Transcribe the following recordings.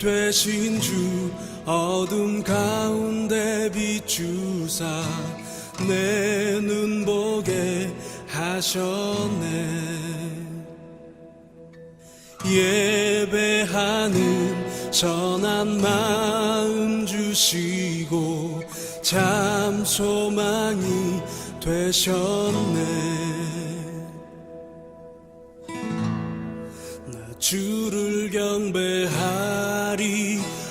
되신 주 어둠 가운데 비추사 내 눈 보게 하셨네. 예배하는 선한 마음 주시고 참 소망이 되셨네. 나 주를 경배하리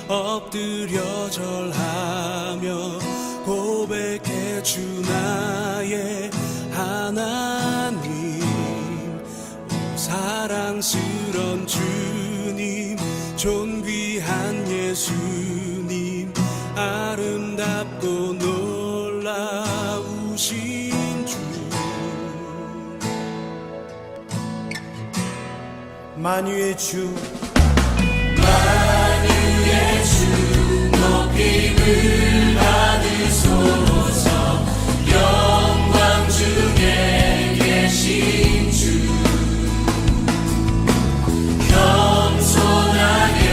엎드려 절하며 고백해 주 나의 하나님. 사랑스런 주님 존귀한 예수님 아름답고 놀라우신 주. 만유의 주 만유의 주 높임을 받으소서. 영광 중에 계신 주 겸손하게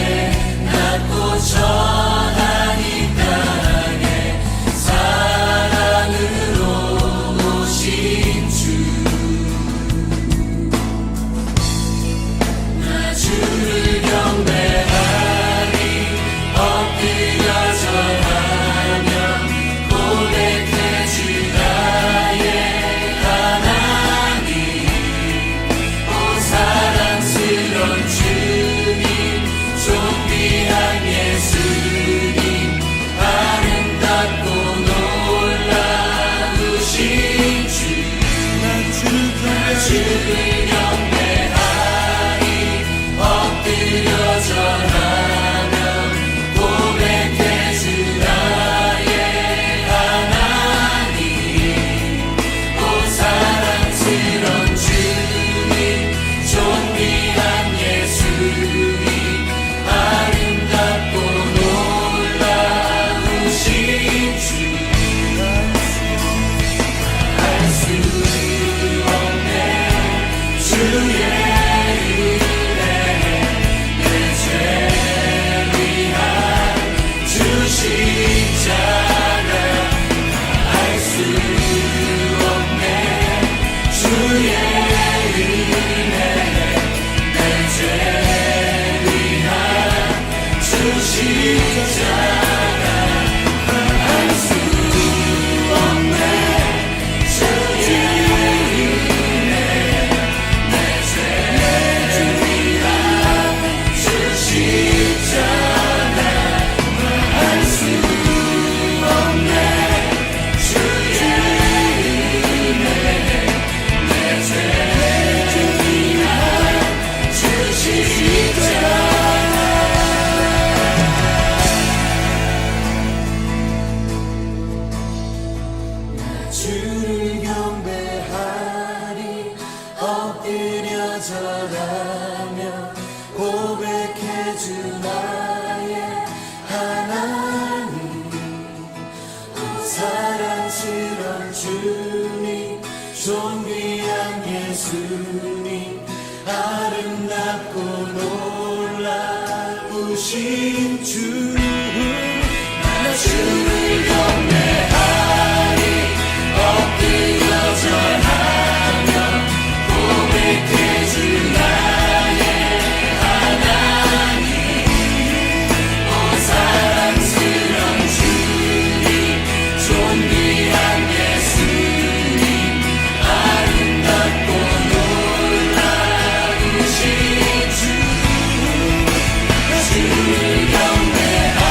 낮고 천한 이 땅에 사랑으로 오신 주. 나 주를 경배하리 엎드려 절하며 고백해 주 나의 하나님. 오 사랑스런 주님 존귀한 예수님 아름답고 놀라우신 주. 나 주를 경배하리 엎드려 절하며 고백해 주 나의 하나님. 오 사랑스런 주님 존귀한 예수님 아름답고 놀라우신 주. 알 수 없네 주의 주를 경배하리 엎드려 절하며 고백해 주 나의 하나님. 오 사랑스런 주님 존귀한 예수님 아름답고 놀라우신 주. 나 주를 경배하리 엎드려 절하며 고백해 주 나의 하나님. 오 사랑스런 주님 존귀한 예수님 아름답고 놀라우신 주. 주를 경배하리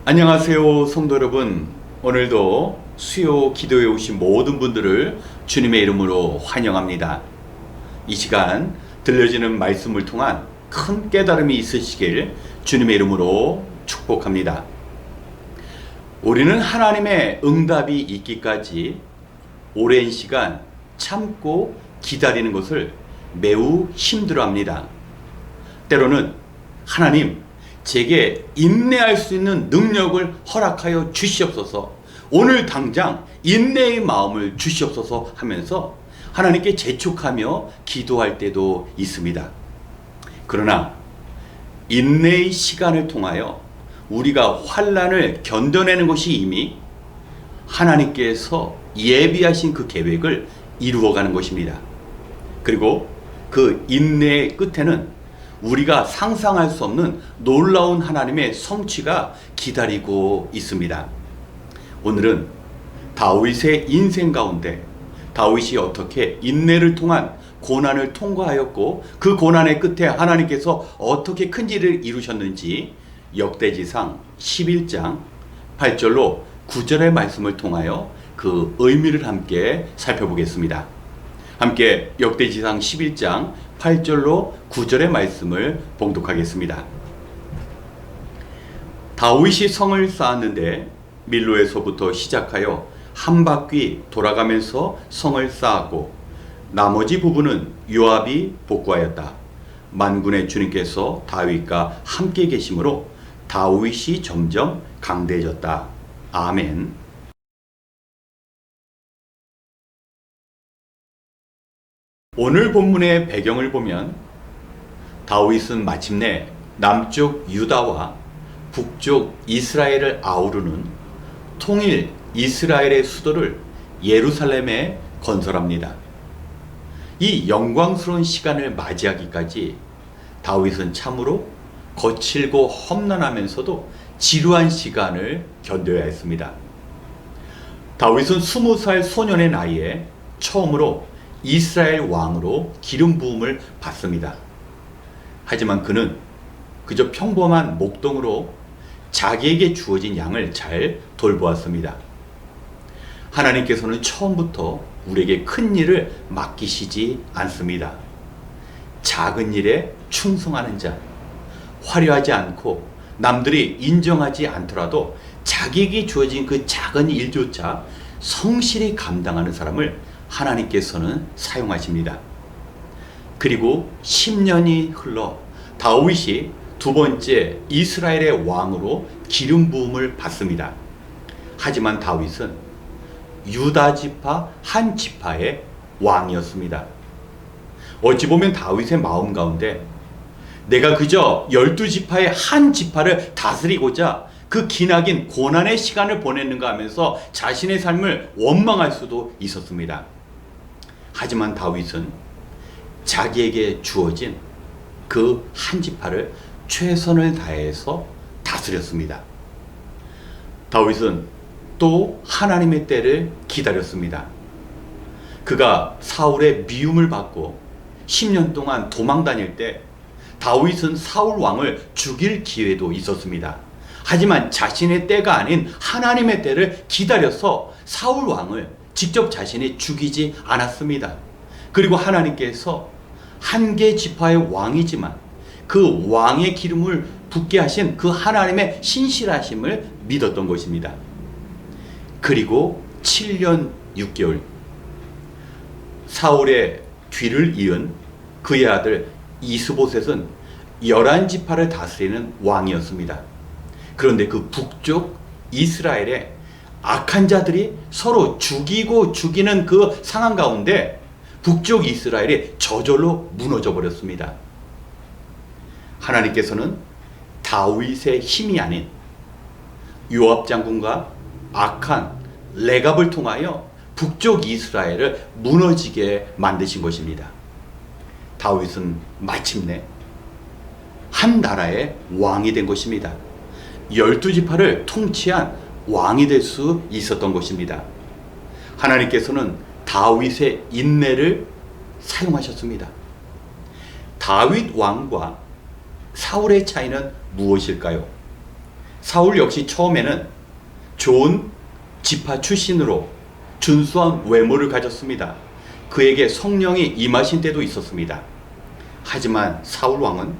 안녕하세요, 성도 여러분. 오늘도 수요 기도에 오신 모든 분들을 주님의 이름으로 환영합니다. 이 시간 들려지는 말씀을 통한 큰 깨달음이 있으시길 주님의 이름으로 축복합니다. 우리는 하나님의 응답이 있기까지 오랜 시간 참고 기다리는 것을 매우 힘들어합니다. 때로는 하나님, 제게 인내할 수 있는 능력을 허락하여 주시옵소서, 오늘 당장 인내의 마음을 주시옵소서 하면서 하나님께 재촉하며 기도할 때도 있습니다. 그러나 인내의 시간을 통하여 우리가 환난을 견뎌내는 것이 이미 하나님께서 예비하신 그 계획을 이루어가는 것입니다. 그리고 그 인내의 끝에는 우리가 상상할 수 없는 놀라운 하나님의 성취가 기다리고 있습니다. 오늘은 다윗의 인생 가운데 다윗이 어떻게 인내를 통한 고난을 통과하였고 그 고난의 끝에 하나님께서 어떻게 큰 일을 이루셨는지 역대지상 11장 8절로 9절의 말씀을 통하여 그 의미를 함께 살펴보겠습니다. 함께 역대지상 11장 8절로 9절의 말씀을 봉독하겠습니다. 다윗이 성을 쌓았는데 밀로에서부터 시작하여 한 바퀴 돌아가면서 성을 쌓았고 나머지 부분은 요압이 복구하였다. 만군의 주님께서 다윗과 함께 계심으로 다윗이 점점 강대해졌다. 아멘. 오늘 본문의 배경을 보면 다윗은 마침내 남쪽 유다와 북쪽 이스라엘을 아우르는 통일 이스라엘의 수도를 예루살렘에 건설합니다. 이 영광스러운 시간을 맞이하기까지 다윗은 참으로 거칠고 험난하면서도 지루한 시간을 견뎌야 했습니다. 다윗은 20살 소년의 나이에 처음으로 이스라엘 왕으로 기름 부음을 받습니다. 하지만 그는 그저 평범한 목동으로 자기에게 주어진 양을 잘 돌보았습니다. 하나님께서는 처음부터 우리에게 큰 일을 맡기시지 않습니다. 작은 일에 충성하는 자, 화려하지 않고 남들이 인정하지 않더라도 자기에게 주어진 그 작은 일조차 성실히 감당하는 사람을 하나님께서는 사용하십니다. 그리고 10년이 흘러 다윗이 두 번째 이스라엘의 왕으로 기름 부음을 받습니다. 하지만 다윗은 유다 지파 한 지파의 왕이었습니다. 어찌 보면 다윗의 마음 가운데 내가 그저 12지파의 한 지파를 다스리고자 그 기나긴 고난의 시간을 보냈는가 하면서 자신의 삶을 원망할 수도 있었습니다. 하지만 다윗은 자기에게 주어진 그 한 지파를 최선을 다해서 다스렸습니다. 다윗은 또 하나님의 때를 기다렸습니다. 그가 사울의 미움을 받고 10년 동안 도망 다닐 때 다윗은 사울 왕을 죽일 기회도 있었습니다. 하지만 자신의 때가 아닌 하나님의 때를 기다려서 사울 왕을 직접 자신이 죽이지 않았습니다. 그리고 하나님께서 한 개 지파의 왕이지만 그 왕의 기름을 붓게 하신 그 하나님의 신실하심을 믿었던 것입니다. 그리고 7년 6개월 사울의 뒤를 이은 그의 아들 이스보셋은 11지파를 다스리는 왕이었습니다. 그런데 그 북쪽 이스라엘에 악한 자들이 서로 죽이고 죽이는 그 상황 가운데 북쪽 이스라엘이 저절로 무너져 버렸습니다. 하나님께서는 다윗의 힘이 아닌 요압 장군과 악한 레갑을 통하여 북쪽 이스라엘을 무너지게 만드신 것입니다. 다윗은 마침내 한 나라의 왕이 된 것입니다. 12지파를 통치한 왕이 될 수 있었던 것입니다. 하나님께서는 다윗의 인내를 사용하셨습니다. 다윗 왕과 사울의 차이는 무엇일까요? 사울 역시 처음에는 좋은 지파 출신으로 준수한 외모를 가졌습니다. 그에게 성령이 임하신 때도 있었습니다. 하지만 사울 왕은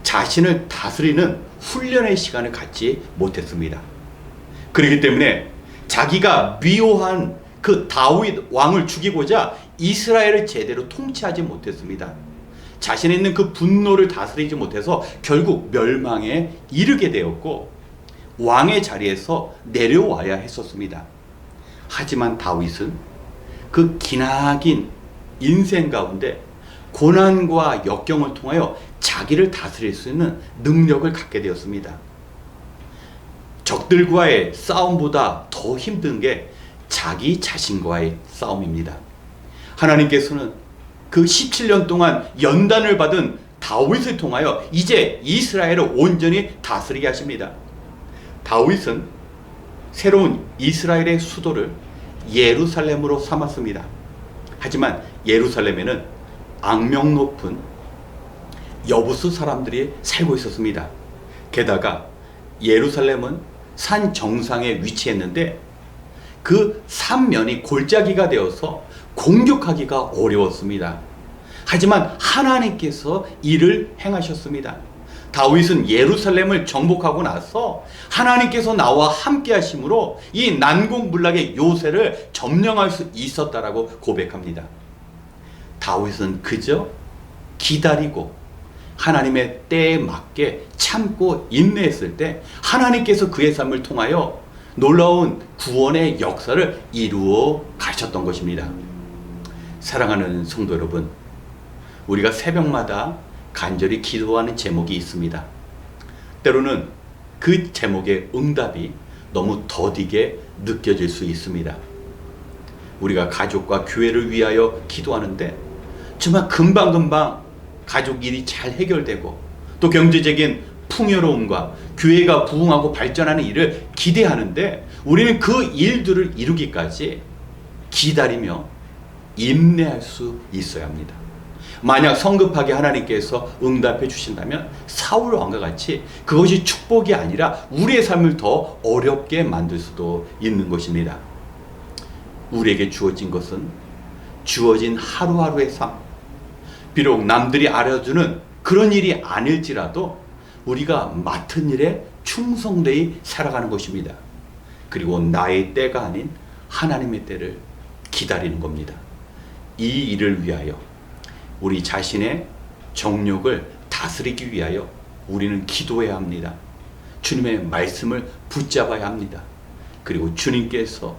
자신을 다스리는 훈련의 시간을 갖지 못했습니다. 그렇기 때문에 자기가 미워한 그 다윗 왕을 죽이고자 이스라엘을 제대로 통치하지 못했습니다. 자신에 있는 그 분노를 다스리지 못해서 결국 멸망에 이르게 되었고 왕의 자리에서 내려와야 했었습니다. 하지만 다윗은 그 기나긴 인생 가운데 고난과 역경을 통하여 자기를 다스릴 수 있는 능력을 갖게 되었습니다. 적들과의 싸움보다 더 힘든 게 자기 자신과의 싸움입니다. 하나님께서는 그 17년 동안 연단을 받은 다윗을 통하여 이제 이스라엘을 온전히 다스리게 하십니다. 다윗은 새로운 이스라엘의 수도를 예루살렘으로 삼았습니다. 하지만 예루살렘에는 악명 높은 여부수 사람들이 살고 있었습니다. 게다가 예루살렘은 산 정상에 위치했는데 그 삼면이 골짜기가 되어서 공격하기가 어려웠습니다. 하지만 하나님께서 이를 행하셨습니다. 다윗은 예루살렘을 정복하고 나서 하나님께서 나와 함께 하심으로 이 난공불락의 요새를 점령할 수 있었다라고 고백합니다. 다윗은 그저 기다리고 하나님의 때에 맞게 참고 인내했을 때 하나님께서 그의 삶을 통하여 놀라운 구원의 역사를 이루어 가셨던 것입니다. 사랑하는 성도 여러분, 우리가 새벽마다 간절히 기도하는 제목이 있습니다. 때로는 그 제목의 응답이 너무 더디게 느껴질 수 있습니다. 우리가 가족과 교회를 위하여 기도하는데 정말 금방금방 가족 일이 잘 해결되고 또 경제적인 풍요로움과 교회가 부흥하고 발전하는 일을 기대하는데 우리는 그 일들을 이루기까지 기다리며 인내할 수 있어야 합니다. 만약 성급하게 하나님께서 응답해 주신다면 사울 왕과 같이 그것이 축복이 아니라 우리의 삶을 더 어렵게 만들 수도 있는 것입니다. 우리에게 주어진 것은 주어진 하루하루의 삶, 비록 남들이 알아주는 그런 일이 아닐지라도 우리가 맡은 일에 충성되이 살아가는 것입니다. 그리고 나의 때가 아닌 하나님의 때를 기다리는 겁니다. 이 일을 위하여 우리 자신의 정욕을 다스리기 위하여 우리는 기도해야 합니다. 주님의 말씀을 붙잡아야 합니다. 그리고 주님께서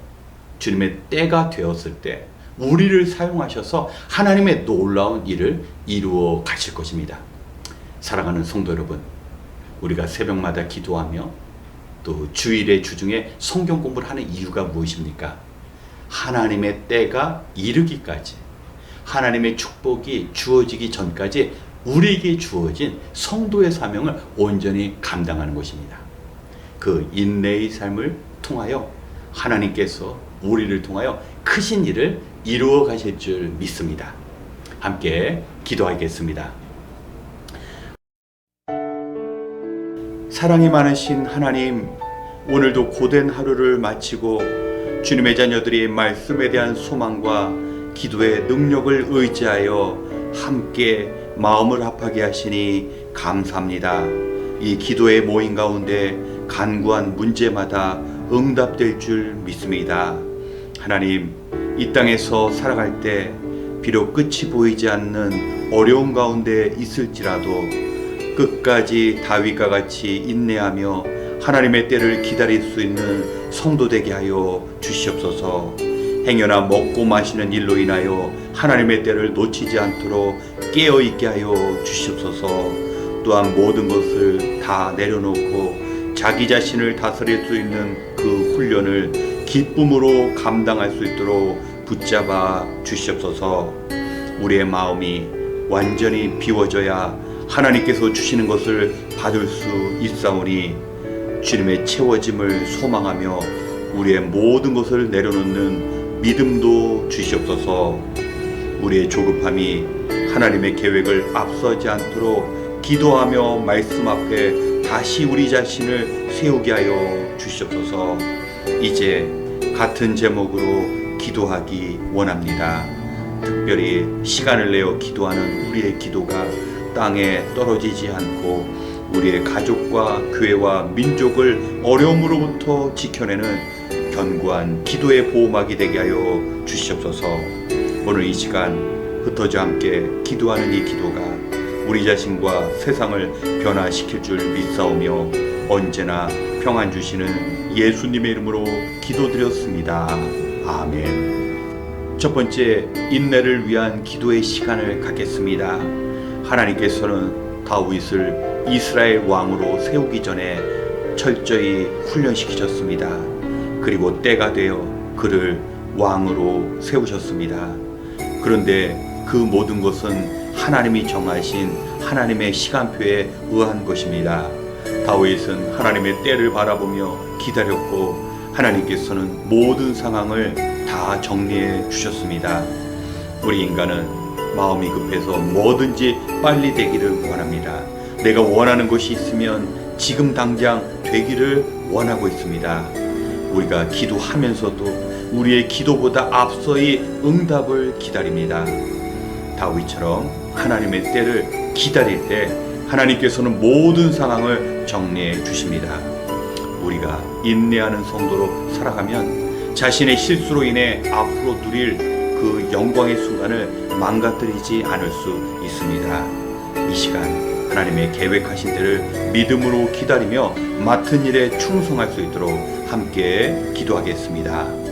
주님의 때가 되었을 때 우리를 사용하셔서 하나님의 놀라운 일을 이루어 가실 것입니다. 사랑하는 성도 여러분, 우리가 새벽마다 기도하며 또 주일의 주중에 성경 공부를 하는 이유가 무엇입니까? 하나님의 때가 이르기까지, 하나님의 축복이 주어지기 전까지 우리에게 주어진 성도의 사명을 온전히 감당하는 것입니다. 그 인내의 삶을 통하여 하나님께서 우리를 통하여 크신 일을 이루어 가실 줄 믿습니다. 함께 기도하겠습니다. 사랑이 많으신 하나님, 오늘도 고된 하루를 마치고 주님의 자녀들이 말씀에 대한 소망과 기도의 능력을 의지하여 함께 마음을 합하게 하시니 감사합니다. 이 기도의 모임 가운데 간구한 문제마다 응답될 줄 믿습니다. 하나님, 이 땅에서 살아갈 때 비록 끝이 보이지 않는 어려움 가운데 있을지라도 끝까지 다윗과 같이 인내하며 하나님의 때를 기다릴 수 있는 성도 되게 하여 주시옵소서. 행여나 먹고 마시는 일로 인하여 하나님의 때를 놓치지 않도록 깨어있게 하여 주시옵소서. 또한 모든 것을 다 내려놓고 자기 자신을 다스릴 수 있는 그 훈련을 기쁨으로 감당할 수 있도록 붙잡아 주시옵소서. 우리의 마음이 완전히 비워져야 하나님께서 주시는 것을 받을 수 있사오니 주님의 채워짐을 소망하며 우리의 모든 것을 내려놓는 믿음도 주시옵소서. 우리의 조급함이 하나님의 계획을 앞서지 않도록 기도하며 말씀 앞에 다시 우리 자신을 세우게 하여 주시옵소서. 이제 같은 제목으로 기도하기 원합니다. 특별히 시간을 내어 기도하는 우리의 기도가 땅에 떨어지지 않고 우리의 가족과 교회와 민족을 어려움으로부터 지켜내는 견고한 기도의 보호막이 되게 하여 주시옵소서. 오늘 이 시간 흩어져 함께 기도하는 이 기도가 우리 자신과 세상을 변화시킬 줄 믿사오며 언제나 평안 주시는 예수님의 이름으로 기도드렸습니다. 아멘. 첫 번째, 인내를 위한 기도의 시간을 갖겠습니다. 하나님께서는 다윗을 이스라엘 왕으로 세우기 전에 철저히 훈련시키셨습니다. 그리고 때가 되어 그를 왕으로 세우셨습니다. 그런데 그 모든 것은 하나님이 정하신 하나님의 시간표에 의한 것입니다. 다윗은 하나님의 때를 바라보며 기다렸고 하나님께서는 모든 상황을 다 정리해 주셨습니다. 우리 인간은 마음이 급해서 뭐든지 빨리 되기를 원합니다. 내가 원하는 것이 있으면 지금 당장 되기를 원하고 있습니다. 우리가 기도하면서도 우리의 기도보다 앞서의 응답을 기다립니다. 다윗처럼 하나님의 때를 기다릴 때 하나님께서는 모든 상황을 정리해 주십니다. 우리가 인내하는 성도로 살아가면 자신의 실수로 인해 앞으로 누릴 그 영광의 순간을 망가뜨리지 않을 수 있습니다. 이 시간 하나님의 계획하신 대를 믿음으로 기다리며 맡은 일에 충성할 수 있도록 함께 기도하겠습니다.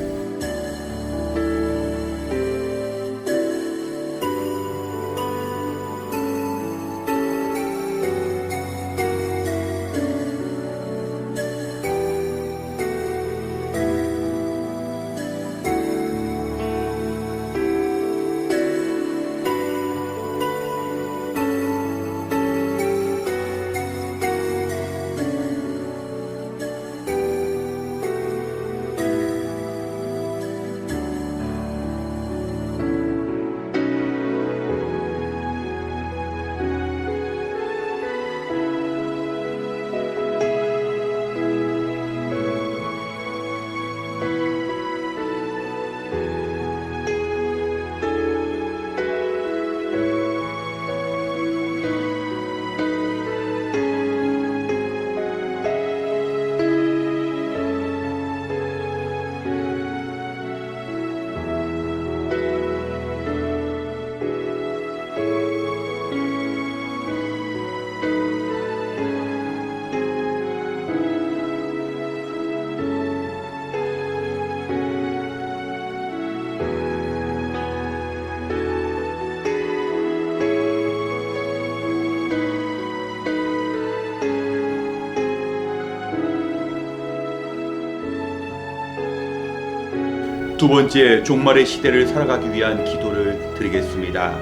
두 번째, 종말의 시대를 살아가기 위한 기도를 드리겠습니다.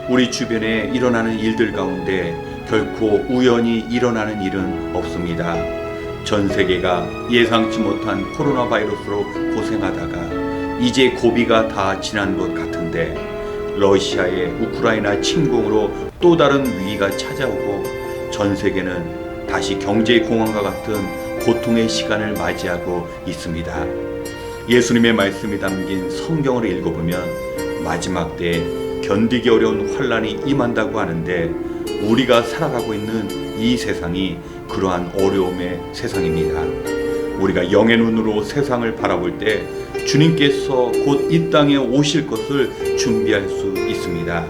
우리 주변에 일어나는 일들 가운데 결코 우연히 일어나는 일은 없습니다. 전 세계가 예상치 못한 코로나 바이러스로 고생하다가 이제 고비가 다 지난 것 같은데 러시아의 우크라이나 침공으로 또 다른 위기가 찾아오고 전 세계는 다시 경제 공황과 같은 고통의 시간을 맞이하고 있습니다. 예수님의 말씀이 담긴 성경을 읽어보면 마지막 때에 견디기 어려운 환란이 임한다고 하는데 우리가 살아가고 있는 이 세상이 그러한 어려움의 세상입니다. 우리가 영의 눈으로 세상을 바라볼 때 주님께서 곧 이 땅에 오실 것을 준비할 수 있습니다.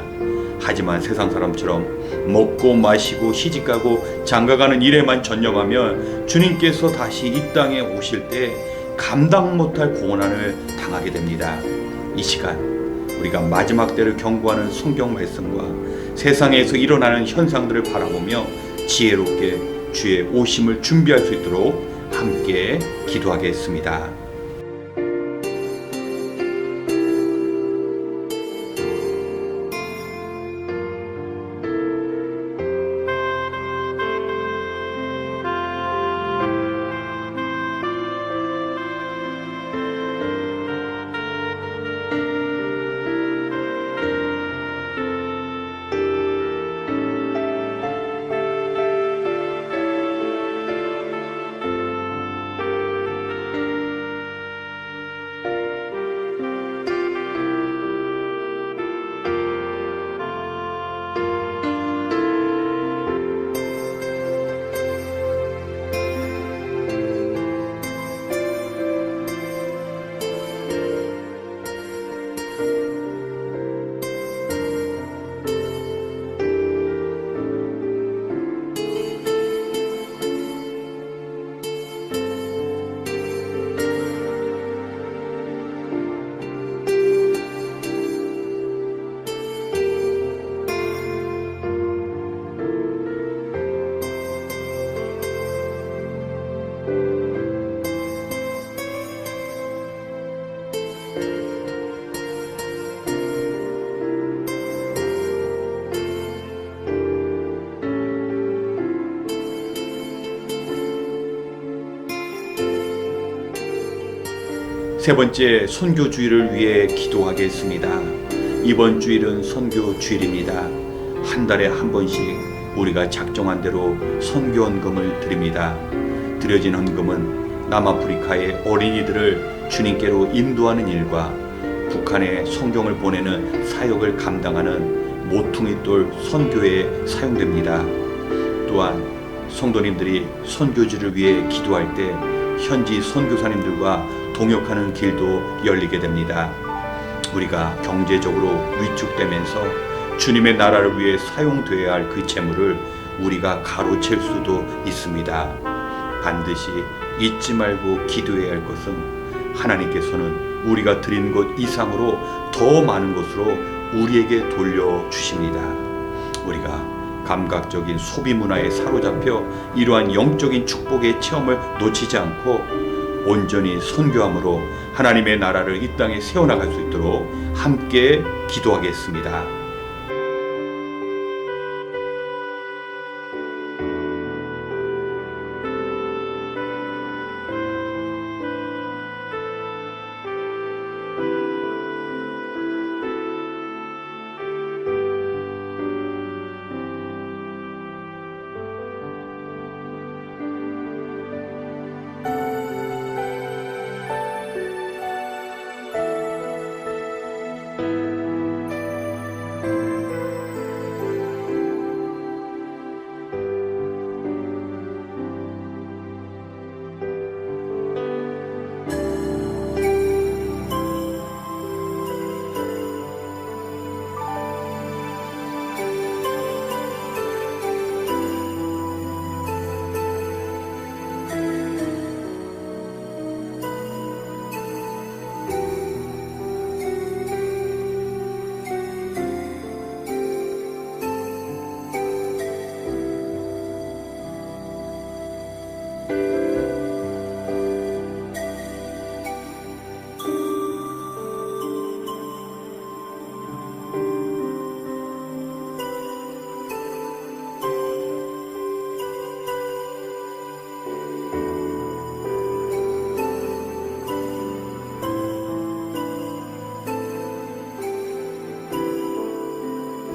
하지만 세상 사람처럼 먹고 마시고 시집가고 장가가는 일에만 전념하면 주님께서 다시 이 땅에 오실 때 감당 못할 고난을 당하게 됩니다. 이 시간 우리가 마지막 때를 경고하는 성경 말씀과 세상에서 일어나는 현상들을 바라보며 지혜롭게 주의 오심을 준비할 수 있도록 함께 기도하겠습니다. 세 번째, 선교 주일을 위해 기도하겠습니다. 이번 주일은 선교 주일입니다. 한 달에 한 번씩 우리가 작정한 대로 선교 헌금을 드립니다. 드려진 헌금은 남아프리카의 어린이들을 주님께로 인도하는 일과 북한에 성경을 보내는 사역을 감당하는 모퉁이돌 선교에 사용됩니다. 또한 성도님들이 선교지를 위해 기도할 때 현지 선교사님들과 동역하는 길도 열리게 됩니다. 우리가 경제적으로 위축되면서 주님의 나라를 위해 사용되어야 할 그 재물을 우리가 가로챌 수도 있습니다. 반드시 잊지 말고 기도해야 할 것은 하나님께서는 우리가 드린 것 이상으로 더 많은 것으로 우리에게 돌려주십니다. 우리가 감각적인 소비 문화에 사로잡혀 이러한 영적인 축복의 체험을 놓치지 않고 온전히 선교함으로 하나님의 나라를 이 땅에 세워나갈 수 있도록 함께 기도하겠습니다.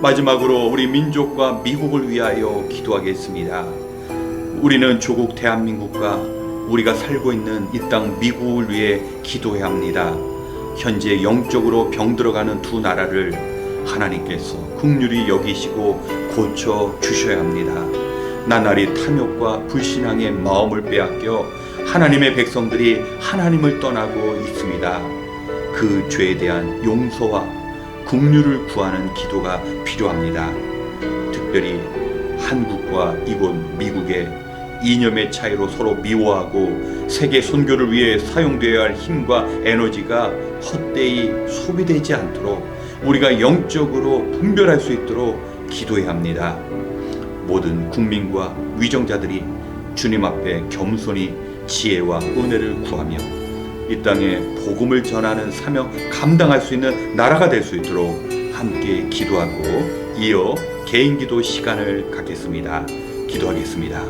마지막으로 우리 민족과 미국을 위하여 기도하겠습니다. 우리는 조국 대한민국과 우리가 살고 있는 이 땅 미국을 위해 기도해야 합니다. 현재 영적으로 병들어가는 두 나라를 하나님께서 긍휼히 여기시고 고쳐 주셔야 합니다. 나날이 탐욕과 불신앙의 마음을 빼앗겨 하나님의 백성들이 하나님을 떠나고 있습니다. 그 죄에 대한 용서와 긍휼을 구하는 기도가 필요합니다. 특별히 한국과 이곳 미국의 이념의 차이로 서로 미워하고 세계 선교를 위해 사용되어야 할 힘과 에너지가 헛되이 소비되지 않도록 우리가 영적으로 분별할 수 있도록 기도해야 합니다. 모든 국민과 위정자들이 주님 앞에 겸손히 지혜와 은혜를 구하며 이 땅에 복음을 전하는 사명 감당할 수 있는 나라가 될 수 있도록 함께 기도하고 이어 개인기도 시간을 갖겠습니다. 기도하겠습니다.